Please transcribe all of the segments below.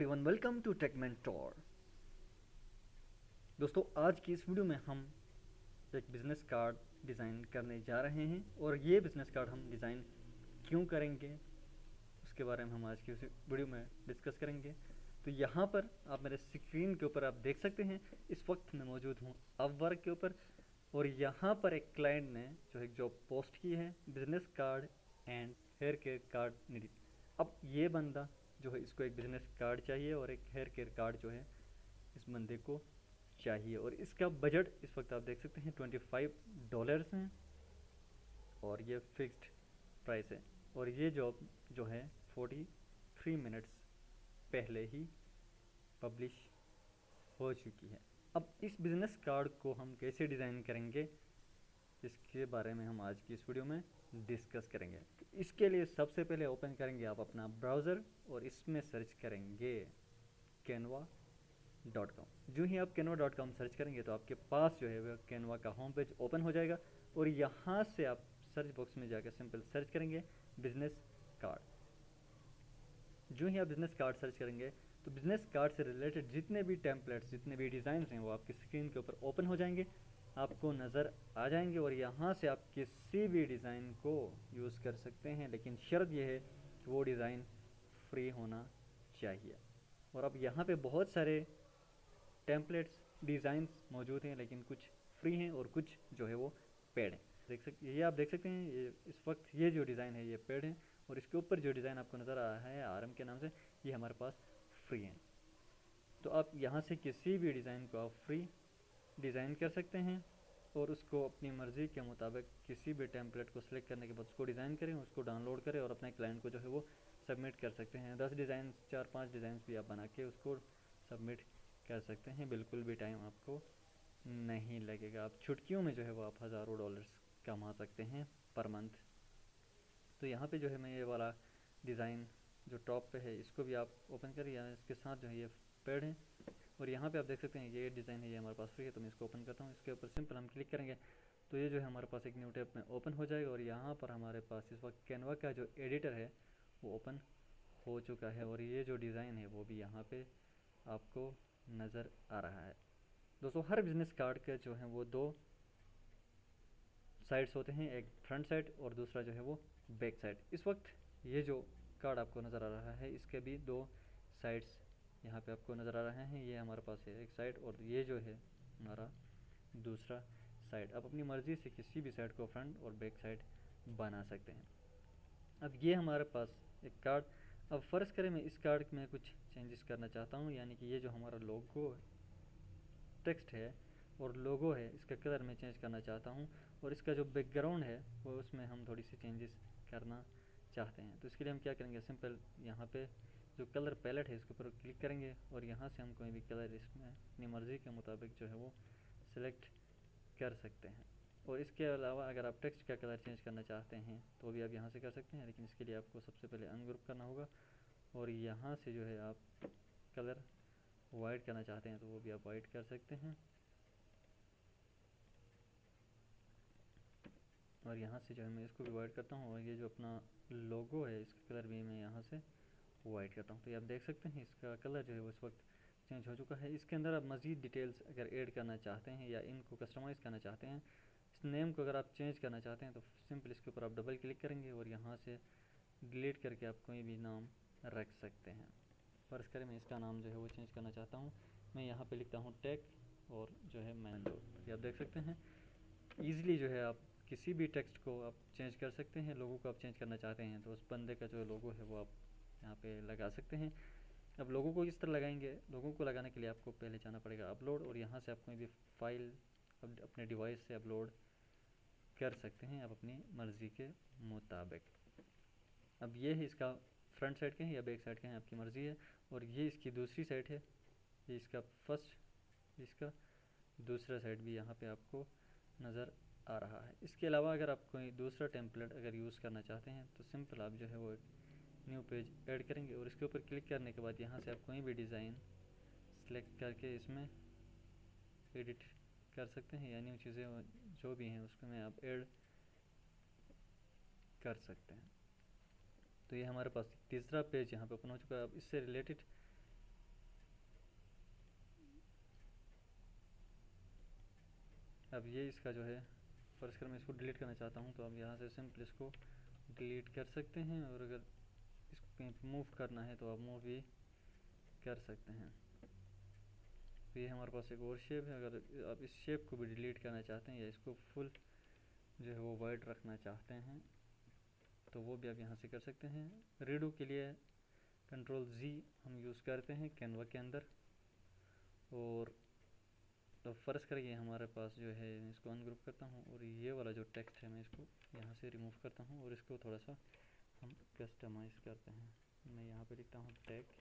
Everyone, welcome to Tech Mentor. दोस्तों, आज की इस वीडियो में हम एक बिज़नेस कार्ड डिज़ाइन करने जा रहे हैं और ये बिज़नेस कार्ड हम डिज़ाइन क्यों करेंगे उसके बारे में हम आज की इस वीडियो में डिस्कस करेंगे। तो यहाँ पर आप मेरे स्क्रीन के ऊपर आप देख सकते हैं, इस वक्त मैं मौजूद हूँ अपवर्क के ऊपर और यहाँ पर एक क्लाइंट ने जो एक जॉब पोस्ट की है, business card and hair care card need. अब ये बंदा जो है, इसको एक बिज़नेस कार्ड चाहिए और एक हेयर केयर कार्ड जो है इस बंदे को चाहिए और इसका बजट इस वक्त आप देख सकते हैं $25 हैं और ये फिक्स्ड प्राइस है और ये जॉब जो है 43 मिनट्स पहले ही पब्लिश हो चुकी है। अब इस बिज़नेस कार्ड को हम कैसे डिज़ाइन करेंगे इसके बारे में हम आज की इस वीडियो में डिस्कस करेंगे। तो इसके लिए सबसे पहले ओपन करेंगे आप अपना ब्राउज़र और इसमें सर्च करेंगे canva.com। जो ही आप canva.com सर्च करेंगे तो आपके पास जो है वह कैनवा का होम पेज ओपन हो जाएगा और यहाँ से आप सर्च बॉक्स में जाकर सिंपल सर्च करेंगे बिज़नेस कार्ड। जो ही आप बिज़नेस कार्ड सर्च करेंगे तो बिज़नेस कार्ड से रिलेटेड जितने भी टेम्पलेट्स, जितने भी डिज़ाइन हैं वो आपकी स्क्रीन के ऊपर ओपन हो जाएंगे, आपको नज़र आ जाएंगे और यहाँ से आप किसी भी डिज़ाइन को यूज़ कर सकते हैं, लेकिन शर्त यह है कि वो डिज़ाइन फ्री होना चाहिए। और अब यहाँ पे बहुत सारे टेम्पलेट्स, डिज़ाइंस मौजूद हैं, लेकिन कुछ फ्री हैं और कुछ जो है वो पेड हैं। ये आप देख सकते हैं, ये इस वक्त ये जो डिज़ाइन है ये पेड है और इसके ऊपर जो डिज़ाइन आपको नज़र आ रहा है आरएम के नाम से, ये हमारे पास फ्री है। तो आप यहाँ से किसी भी डिज़ाइन को आप फ्री डिज़ाइन कर सकते हैं और उसको अपनी मर्ज़ी के मुताबिक किसी भी टेम्पलेट को सिलेक्ट करने के बाद उसको डिज़ाइन करें, उसको डाउनलोड करें और अपने क्लाइंट को जो है वो सबमिट कर सकते हैं। 10 डिज़ाइन, 4-5 डिज़ाइन भी आप बना के उसको सबमिट कर सकते हैं। बिल्कुल भी टाइम आपको नहीं लगेगा। आप छुटकियों में जो है वो आप हज़ारों डॉलर्स कमा सकते हैं पर मंथ। तो यहाँ पे जो है मैं ये वाला डिज़ाइन जो टॉप पे है इसको भी आप ओपन करिए, या इसके साथ जो है ये पेड है और यहाँ पे आप देख सकते हैं ये डिज़ाइन है, ये हमारे पास फ्री है। तो मैं इसको ओपन करता हूँ, इसके ऊपर सिंपल हम क्लिक करेंगे तो ये जो है हमारे पास एक न्यू टैब में ओपन हो जाएगा और यहाँ पर हमारे पास इस वक्त कैनवा का जो एडिटर है वो ओपन हो चुका है और ये जो डिज़ाइन है वो भी यहाँ पे आपको नज़र आ रहा है। दोस्तों, हर बिज़नेस कार्ड के जो हैं वो 2 साइड्स होते हैं, एक फ्रंट साइड और दूसरा जो है वो बैक साइड। इस वक्त ये जो कार्ड आपको नज़र आ रहा है इसके भी 2 साइड्स यहाँ पे आपको नज़र आ रहे हैं। ये हमारे पास है एक साइड और ये जो है हमारा दूसरा साइड। आप अपनी मर्ज़ी से किसी भी साइड को फ्रंट और बैक साइड बना सकते हैं। अब ये हमारे पास एक कार्ड। अब फ़र्ज़ करें मैं इस कार्ड में कुछ चेंजेस करना चाहता हूँ, यानी कि ये जो हमारा लोगो टेक्स्ट है और लोगो है इसका कलर मैं चेंज करना चाहता हूँ और इसका जो बैकग्राउंड है वो उसमें हम थोड़ी सी चेंजेस करना चाहते हैं। तो इसके लिए हम क्या करेंगे, सिंपल यहाँ पे जो कलर पैलेट है इसके ऊपर क्लिक करेंगे और यहाँ से हम कोई भी कलर इसमें अपनी मर्ज़ी के मुताबिक जो है वो सिलेक्ट कर सकते हैं। और इसके अलावा अगर आप टेक्स्ट का कलर चेंज करना चाहते हैं तो भी आप यहाँ से कर सकते हैं, लेकिन इसके लिए आपको सबसे पहले अनग्रुप करना होगा और यहाँ से जो है आप कलर वाइट करना चाहते हैं तो वो भी आप वाइट कर सकते हैं और यहाँ से जो है मैं इसको भी वाइट करता हूँ और ये जो अपना लोगो है इसका कलर भी मैं यहाँ से वाइट करता हूँ। तो ये आप देख सकते हैं इसका कलर जो है वो इस वक्त चेंज हो चुका है। इसके अंदर आप मज़ीद डिटेल्स अगर ऐड करना चाहते हैं या इनको कस्टमाइज़ करना चाहते हैं, इस नेम को अगर आप चेंज करना चाहते हैं तो सिंपल इसके ऊपर आप डबल क्लिक करेंगे और यहाँ से डिलीट करके आप कोई भी नाम रख सकते हैं। फ़र्ज़ करें मैं इसका नाम जो है वो चेंज करना चाहता हूँ, मैं यहाँ पे लिखता हूँ टेक और जो है मैंडो। ये आप देख सकते हैं ईज़िली जो है आप किसी भी टेक्स्ट को आप चेंज कर सकते हैं। लोगों को आप चेंज करना चाहते हैं तो उस बंदे का जो लोगो है वो आप यहाँ पे लगा सकते हैं। अब लोगों को किस तरह लगाएंगे, लोगों को लगाने के लिए आपको पहले जाना पड़ेगा अपलोड और यहाँ से आप कोई भी फाइल अपने डिवाइस से अपलोड कर सकते हैं आप अपनी मर्ज़ी के मुताबिक। अब ये है इसका फ्रंट साइड के हैं या बैक साइड के हैं आपकी मर्ज़ी है और ये इसकी दूसरी साइड है, ये इसका फर्स्ट, इसका दूसरा साइड भी यहाँ पे आपको नज़र आ रहा है। इसके अलावा अगर आप कोई दूसरा टेम्पलेट अगर यूज़ करना चाहते हैं तो सिंपल आप जो है वो एक न्यू पेज ऐड करेंगे और इसके ऊपर क्लिक करने के बाद यहाँ से आप कोई भी डिज़ाइन सेलेक्ट करके इसमें एडिट कर सकते हैं या न्यू चीज़ें जो भी हैं उसमें आप ऐड कर सकते हैं। तो ये हमारे पास तीसरा पेज यहाँ पे ओपन हो चुका है। अब इससे रिलेटेड अब ये इसका जो है फर्स्ट कर मैं इसको डिलीट करना चाहता हूँ, तो अब यहाँ से सिंपल इसको डिलीट कर सकते हैं, और अगर इसको कहीं मूव करना है तो आप मूव भी कर सकते हैं। तो ये हमारे पास एक और शेप है। अगर आप इस शेप को भी डिलीट करना चाहते हैं या इसको फुल जो है वो वाइट रखना चाहते हैं तो वो भी आप यहाँ से कर सकते हैं। रीडू के लिए Ctrl+Z हम यूज़ करते हैं कैनवा के अंदर। और तो फ़र्ज करिए हमारे पास जो है, इसको अनग्रुप करता हूँ और ये वाला जो टेक्स्ट है मैं इसको यहाँ से रिमूव करता हूँ और इसको थोड़ा सा हम कस्टमाइज़ करते हैं। मैं यहाँ पे लिखता हूँ टेक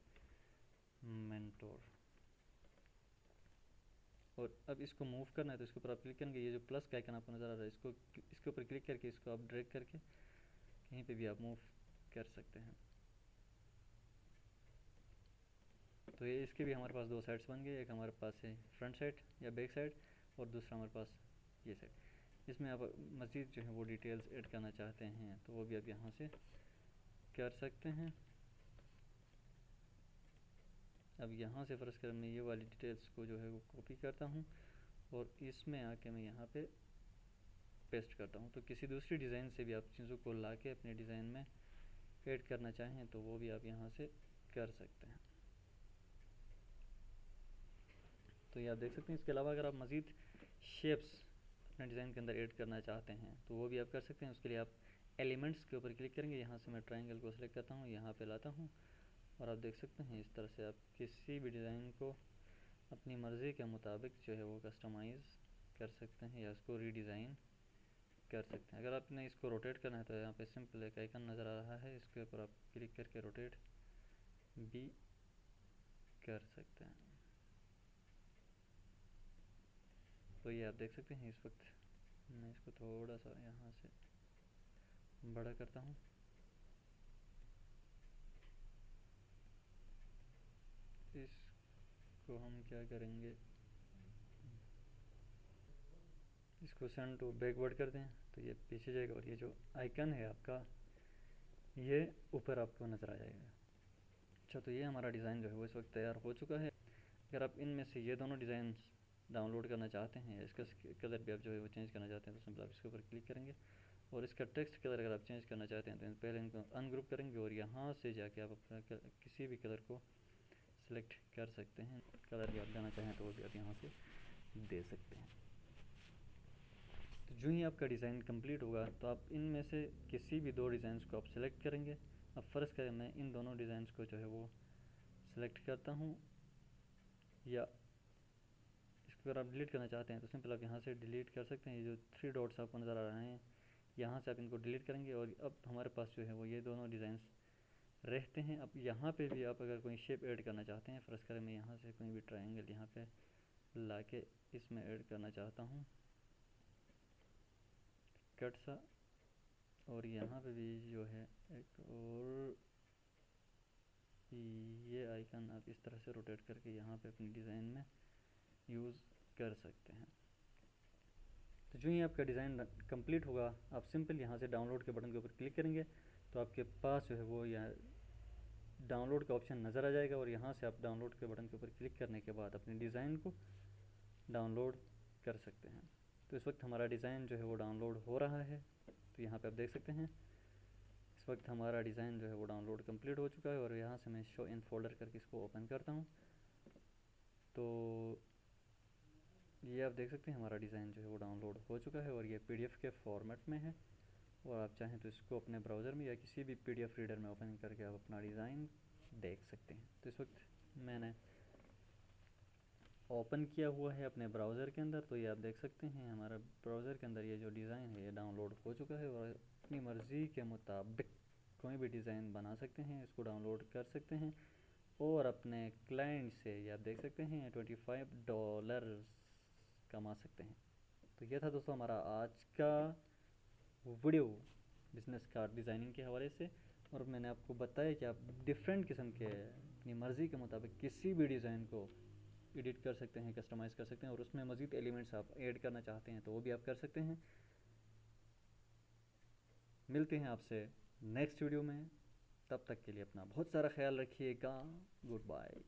मेंटोर, और अब इसको मूव करना है तो इसके ऊपर आप क्लिक करेंगे। ये जो प्लस का आइकन आपको नज़र आ रहा है, इसके ऊपर क्लिक करके इसको आप ड्रैग करके कहीं पे भी आप मूव कर सकते हैं। तो ये इसके भी हमारे पास दो साइड्स बन गए, एक हमारे पास है फ्रंट साइड या बैक साइड और दूसरा हमारे पास ये साइड। इसमें आप मज़ीद जो है वो डिटेल्स ऐड करना चाहते हैं तो वो भी आप यहाँ से कर सकते हैं। अब यहाँ से फ़र्ज़ कर मैं ये वाली डिटेल्स को जो है वो कॉपी करता हूँ और इसमें आके मैं यहाँ पे पेस्ट करता हूँ। तो किसी दूसरी डिज़ाइन से भी आप चीज़ों को ला के अपने डिज़ाइन में ऐड करना चाहें तो वो भी आप यहाँ से कर सकते हैं। तो ये आप देख सकते हैं। इसके अलावा अगर आप मज़ीद शेप्स अपने डिज़ाइन के अंदर ऐड करना चाहते हैं तो वो भी आप कर सकते हैं। उसके लिए आप एलिमेंट्स के ऊपर क्लिक करेंगे, यहाँ से मैं ट्रायंगल को सिलेक्ट करता हूँ, यहाँ पे लाता हूँ और आप देख सकते हैं इस तरह से आप किसी भी डिज़ाइन को अपनी मर्ज़ी के मुताबिक जो है वो कस्टमाइज़ कर सकते हैं या उसको रीडिज़ाइन कर सकते हैं। अगर आपने इसको रोटेट करना है तो यहाँ पे सिंपल एक आइकन नज़र आ रहा है, इसके ऊपर आप क्लिक करके रोटेट भी कर सकते हैं। तो ये आप देख सकते हैं। इस वक्त मैं इसको थोड़ा सा यहाँ से बड़ा करता हूँ। इसको हम क्या करेंगे, इसको सेंड टू बैकवर्ड कर दें तो ये पीछे जाएगा और ये जो आइकन है आपका ये ऊपर आपको नज़र आ जाएगा। अच्छा, तो ये हमारा डिज़ाइन जो है वो इस वक्त तैयार हो चुका है। अगर आप इनमें से ये दोनों डिज़ाइन डाउनलोड करना चाहते हैं, इसका कलर भी आप जो है वो चेंज करना चाहते हैं तो सिंपल आप इसके ऊपर क्लिक करेंगे और इसका टेक्स्ट कलर अगर आप चेंज करना चाहते हैं तो पहले इनको अनग्रुप करेंगे और यहाँ से जाके आप अपना किसी भी कलर को सिलेक्ट कर सकते हैं। कलर भी आप देना चाहें तो वो भी आप यहाँ से दे सकते हैं। तो जो ही आपका डिज़ाइन कंप्लीट होगा तो आप इनमें से किसी भी दो डिज़ाइंस को आप सिलेक्ट करेंगे। अब फ़र्ज़ करें मैं इन दोनों डिज़ाइंस को जो है वो सिलेक्ट करता हूँ, या इसको अगर आप डिलीट करना चाहते हैं तो सिंपल आप यहाँ से डिलीट कर सकते हैं। ये जो 3 डॉट्स आपको नज़र आ रहे हैं यहाँ से आप इनको डिलीट करेंगे और अब हमारे पास जो है वो ये दोनों डिज़ाइंस रहते हैं। अब यहाँ पे भी आप अगर कोई शेप ऐड करना चाहते हैं, फ़र्ज़ करें मैं यहाँ से कोई भी ट्रायंगल यहाँ पे ला के इसमें ऐड करना चाहता हूँ कट सा, और यहाँ पे भी जो है एक और ये आइकन आप इस तरह से रोटेट करके यहाँ पे अपनी डिज़ाइन में यूज़ कर सकते हैं। तो जो ही आपका डिज़ाइन कंप्लीट होगा आप सिंपल यहाँ से डाउनलोड के बटन के ऊपर क्लिक करेंगे तो आपके पास जो है वो यहाँ डाउनलोड का ऑप्शन नज़र आ जाएगा और यहाँ से आप डाउनलोड के बटन के ऊपर क्लिक करने के बाद अपने डिज़ाइन को डाउनलोड कर सकते हैं। तो इस वक्त हमारा डिज़ाइन जो है वो डाउनलोड हो रहा है। तो यहाँ पे आप देख सकते हैं इस वक्त हमारा डिज़ाइन जो है वो डाउनलोड कंप्लीट हो चुका है और यहाँ से मैं शो इन फोल्डर करके इसको ओपन करता हूँ तो ये आप देख सकते हैं हमारा डिज़ाइन जो है वो डाउनलोड हो चुका है और ये PDF के फॉर्मेट में है। और आप चाहें तो इसको अपने ब्राउज़र में या किसी भी PDF रीडर में ओपन करके आप अपना डिज़ाइन देख सकते हैं। तो इस वक्त मैंने ओपन किया हुआ है अपने ब्राउज़र के अंदर, तो ये आप देख सकते हैं हमारा ब्राउज़र के अंदर ये जो डिज़ाइन है ये डाउनलोड हो चुका है और अपनी मर्ज़ी के मुताबिक कोई भी डिज़ाइन बना सकते हैं, इसको डाउनलोड कर सकते हैं और अपने क्लाइंट से ये आप देख सकते हैं $25 कमा सकते हैं। तो ये था दोस्तों हमारा आज का वीडियो बिज़नेस कार्ड डिज़ाइनिंग के हवाले से, और मैंने आपको बताया कि आप डिफरेंट किस्म के अपनी मर्ज़ी के मुताबिक किसी भी डिज़ाइन को एडिट कर सकते हैं, कस्टमाइज़ कर सकते हैं और उसमें मज़ीद एलिमेंट्स आप ऐड करना चाहते हैं तो वो भी आप कर सकते हैं। मिलते हैं आपसे नेक्स्ट वीडियो में, तब तक के लिए अपना बहुत सारा ख्याल रखिएगा। Good bye.